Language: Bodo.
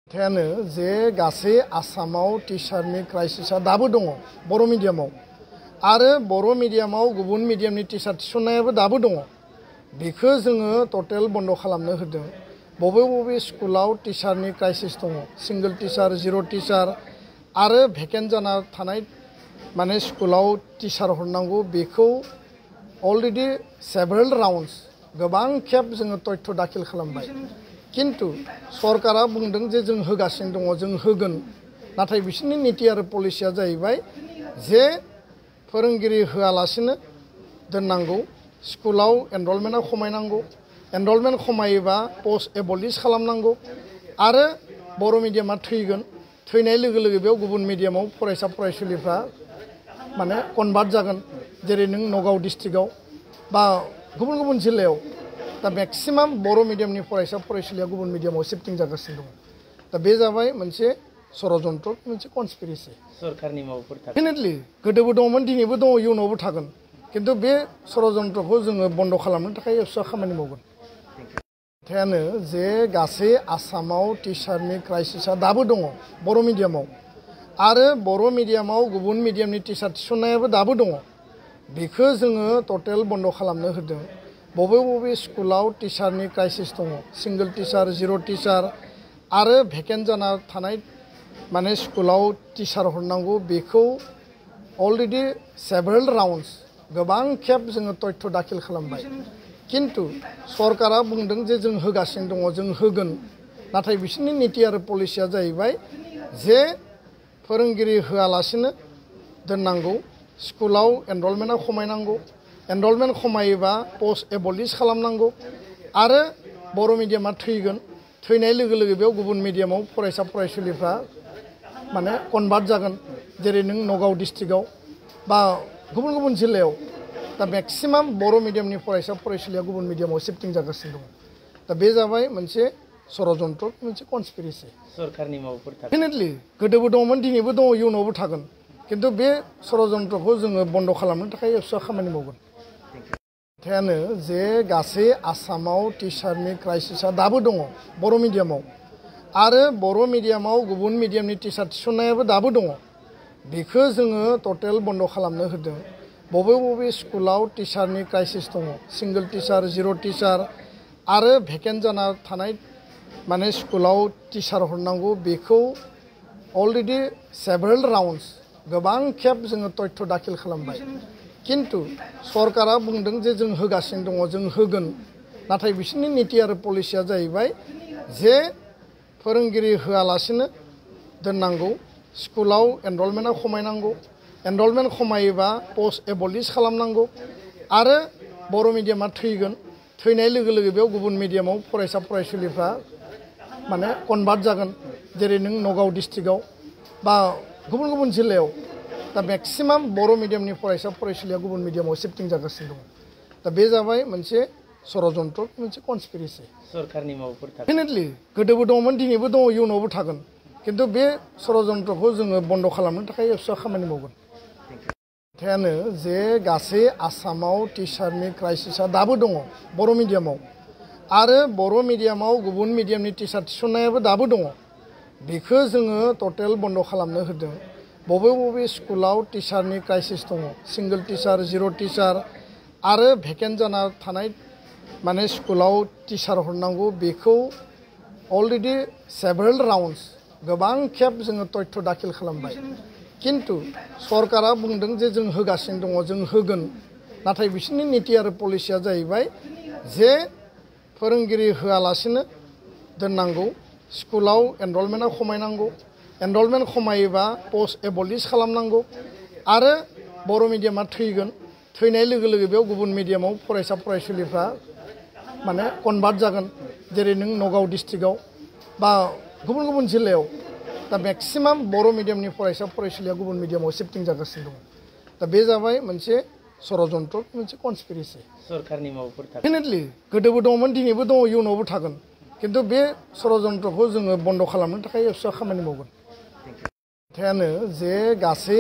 खोथायानो जे गासै आसामाव टिचारनि क्राइसिसआ दाबो दङ बर' मिडियामाव आरो बर' मिडियामाव गुबुन मिडियामनि टिचार थिसननायाबो दाबो दङ। बेखौ जोङो टटेल बन्द खालामनो होदों। बबे बबे स्कुलाव टिचारनि क्राइसिस दङ, सिंगल टिचार, जिर' टिचार आरो भेकेन्ट जाना थानाय माने स्कुलाव टिचार हरनांगौ, बेखौ अलरेडि सेभारेल राउन्ड्स गोबां खेब जोङो तथ्य दाखिल खालामबाय। किन्तु सरकारा बुंदों जे जों होगासिनो दङ, जों होगोन। नाथाय बिसोरनि नीति आरो पलिसिया जाहैबाय जे फोरोंगिरि होआलासिनो दोननांगौ, स्कुलाव एनरलमेन्टआ खमायनांगौ, एनरलमेन्ट खमायोबा पस्ट एबलिश खालामनांगौ आरो बर' मिडियामा थैगोन। थैनाय लोगो लोगो बेयाव गुबुन मिडियामाव फरायसा फरायसुलिफ्रा माने कनभार्ट जागोन। जेरै नों नगाव डिस्ट्रिक्टआव बा गुबुन गुबुन जिल्लायाव दा मेक्सिमाम बर' मिडियामनि फरायसा फरायसुलिया गुबुन मिडियामाव शिफ्टिं जागासिनो दङ। दा बे जाबाय मोनसे षड़यन्त्र, मोनसे कनस्पिरेसि। सरकारनि मावफोर डेफिनेटलि गोदोबो दङमोन, दिनैबो दङ, इयुनावबो थागोन। किन्तु बे षड़यन्त्रखौ जोङो बन्द खालामनो थाखाय एबसुआ खामानि मावगोन। खोथायानो जे गासै आसामाव टिचारनि क्राइसिसआ दाबो दङ बर' मिडियामाव आरो बर' मिडियामाव गुबुन मिडियामनि टिचार थिसननायाबो दाबो दङ। बेखौ जोङो टटेल बन्द खालामनो होदों। बबे बबे स्कुलाव टिचारनि क्राइसिस दङ, सिंगल टिचार, जिर' टिचार आरो भेकेन्ट जाना थानाय माने स्कुलाव टिचार हरनांगौ, बेखौ अलरेडि सेभारेल राउन्ड्स गोबां खेब जोङो तथ्य दाखिल खालामबाय। किन्तु सरकारा बुंदों जे जों होगासिनो दङ, जों होगोन। नाथाय बिसोरनि नीति आरो पलिसिया जाहैबाय जे फोरोंगिरि होआलासिनो दोननांगौ, स्कुलाव एनरलमेन्टआ खमायनांगौ, एनरलमेन्ट खमायोबा पस्ट एबलिश खालामनांगौ आरो बर' मिडियामा थैगोन। थैनाय लोगो लोगो बेयाव गुबुन मिडियामाव फरायसा फरायसुलिफ्रा माने कनभार्ट जागोन। जेरै नों नगाव डिस्ट्रिक्टआव बा गुबुन गुबुन जिल्लायाव दा मेक्सिमाम बर' मिडियामनि फरायसा फरायसुलिया गुबुन मिडियामाव शिफ्टिं जागासिनो दङ। दा बे जाबाय मोनसे षड़यन्त्र, मोनसे कनस्पिरेसि। सरकारनि मावफोर डेफिनेटलि गोदोबो दङमोन, दिनैबो दङ, इयुनावबो थागोन। किन्तु बे षड़यन्त्रखौ जोङो बन्द खालामनो थाखाय एबसुआ खामानि मावगोन। खोथायानो जे गासै आसामाव टिचारनि क्राइसिसआ दाबो दङ बर' मिडियामाव आरो बर' मिडियामाव गुबुन मिडियामनि टिचार थिसननायाबो दाबो दङ। बेखौ जोङो टटेल बन्द खालामनो होदों। बबे बबे स्कुलाव टिचारनि क्राइसिस दङ, सिंगल टिचार, जिर' टिचार आरो भेकेन्ट जाना थानाय माने स्कुलाव टिचार हरनांगौ, बेखौ अलरेडि सेभारेल राउन्ड्स गोबां खेब जोङो तथ्य दाखिल खालामबाय। किन्तु सरकारा बुंदों जे जों होगासिनो दङ, जों होगोन। नाथाय बिसोरनि नीति आरो पलिसिया जाहैबाय जे फोरोंगिरि होआलासिनो दोननांगौ, स्कुलाव एनरलमेन्टआ खमायनांगौ, एनरलमेन्ट खमायोबा पस्ट एबलिश खालामनांगौ आरो बर' मिडियामा थैगोन। थैनाय लोगो लोगो बेयाव गुबुन मिडियामाव फरायसा फरायसुलिफ्रा माने कनभार्ट जागोन। जेरै नों नगाव डिस्ट्रिक्टआव बा गुबुन गुबुन जिल्लायाव दा मेक्सिमाम बर' मिडियामनि फरायसा फरायसुलिया गुबुन मिडियामाव शिफ्टिं जागासिनो दङ। दा बे जाबाय मोनसे षड़यन्त्र, मोनसे कनस्पिरेसि। सरकारनि मावफोर डेफिनेटलि गोदोबो दङमोन, दिनैबो दङ, इयुनावबो थागोन। किन्तु बे षड़यन्त्रखौ जोङो बन्द खालामनो थाखाय एबसुआ खामानि मावगोन। खोथायानो जे गासै आसामाव टिचारनि क्राइसिसआ दाबो दङ बर' मिडियामाव आरो बर' मिडियामाव गुबुन मिडियामनि टिचार थिसननायाबो दाबो दङ। बेखौ जोङो टटेल बन्द खालामनो होदों। बबे बबे स्कुलाव टिचारनि क्राइसिस दङ, सिंगल टिचार, जिर' टिचार आरो भेकेन्ट जाना थानाय माने स्कुलाव टिचार हरनांगौ, बेखौ अलरेडि सेभारेल राउन्ड्स गोबां खेब जोङो तथ्य दाखिल खालामबाय। किन्तु सरकारा बुंदों जे जों होगासिनो दङ, जों होगोन। नाथाय बिसोरनि नीति आरो पलिसिया जाहैबाय जे फोरोंगिरि होआलासिनो दोननांगौ, स्कुलाव एनरलमेन्टआ खमायनांगौ, एनरलमेन्ट खमायोबा पस्ट एबलिश खालामनांगौ आरो बर' मिडियामा थैगोन। थैनाय लोगो लोगो बेयाव गुबुन मिडियामाव फरायसा फरायसुलिफ्रा माने कनभार्ट जागोन। जेरै नों नगाव डिस्ट्रिक्टआव बा गुबुन गुबुन जिल्लायाव दा मेक्सिमाम बर' मिडियामनि फरायसा फरायसुलिया गुबुन मिडियामाव शिफ्टिं जागासिनो दङ। दा बे जाबाय मोनसे षड़यन्त्र, मोनसे कनस्पिरेसि। सरकारनि मावफोर डेफिनेटलि गोदोबो दङमोन, दिनैबो दङ, इयुनावबो थागोन। किन्तु बे षड़यन्त्रखौ जोङो बन्द खालामनो थाखाय एबसुआ खामानि मावगोन। खोथायानो जे गासै